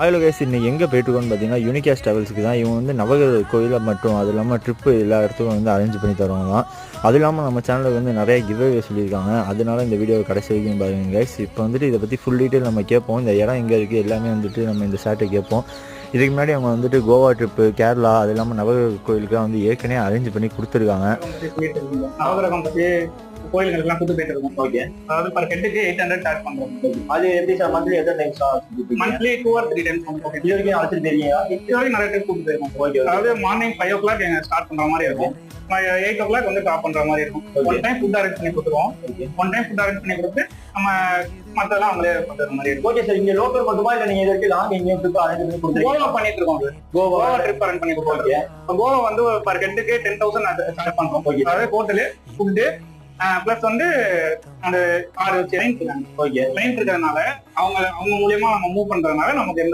அதில் கேஸ் இன்னைக்கு எங்கே போயிட்டுருக்கோன்னு பார்த்தீங்கன்னா யூனிகாஸ் ட்ராவல்ஸுக்கு தான். இவங்க வந்து நவகிரக கோயிலை மட்டும் அது இல்லாமல் ட்ரிப்பு எல்லா இடத்துக்கும் வந்து அரேஞ்ச் பண்ணி தருவாங்க தான். அது இல்லாமல் நம்ம சேனலில் வந்து நிறைய கிவ்அவே சொல்லியிருக்காங்க. அதனால இந்த வீடியோவை கடைசி வரைக்கும் பாருங்க கைஸ். இப்போ வந்துட்டு இதை பற்றி ஃபுல் டீட்டெயில் நம்ம கேட்போம். இந்த இடம் எங்கே இருக்குது எல்லாமே வந்துட்டு நம்ம இந்த சாட்டை கேட்போம். இதுக்கு முன்னாடி அவங்க வந்துட்டு கோவா ட்ரிப்பு, கேரளா, அது இல்லாமல் நவகிரக கோயிலுக்குலாம் வந்து ஏற்கனவே அரேஞ்ச் பண்ணி கொடுத்துருக்காங்க. நவகிரகம் பற்றி கோயில்களுக்குலாம் கூட்டு போயிட்டு இருக்கோம். ஓகே, அதாவது பர் ஹெட்டுக்கு 800 சார்ஜ் பண்றோம். அது எப்படி சார் மந்த்லி எத்தனை டைம்ஸ் மந்த்லி 2 or 3 டைம்ஸ் பண்ணுவோம். இது வரைக்கும் அழைச்சிட்டு தெரியுங்க இது வரைக்கும் நிறைய டைம் கூட்டு போயிருக்கோம். ஓகே, அதாவது மார்னிங் 5 o'clock எங்க ஸ்டார்ட் பண்ற மாதிரி இருக்கும். 8 o'clock வந்து ட்ராப் பண்ற மாதிரி இருக்கும். ஒன் டைம் ஃபுட் அரேஞ்ச் பண்ணி கொடுத்துருவோம். ஒன் டைம் ஃபுட் அரேஞ்ச் பண்ணி கொடுத்து நம்ம மத்தெல்லாம் அவங்களே பண்ற மாதிரி இருக்கும். ஓகே சார், இங்க லோக்கல் மட்டுமா இல்ல நீங்க இது வரைக்கும் லாங் எங்கேயும் ட்ரிப் அரேஞ்ச் பண்ணி கொடுத்துருக்கீங்க? கோவா பண்ணிட்டு இருக்கோம். கோவா ட்ரிப் அரேஞ்ச் பண்ணி கொடுத்துருக்கோம். கோவா வந்து பர் ஹெட்டுக்கு 10,000 சார்ஜ் பண்றோம். அதாவது ஹோட்டலு, ஃபுட்டு பிளஸ் வந்து அந்த 6 கிளைண்ட் இருக்காங்க. ஓகே, கிளைண்ட் இருக்கிறதுனால அவங்க மூலியமா நம்ம மூவ் பண்றதுனால நமக்கு எந்த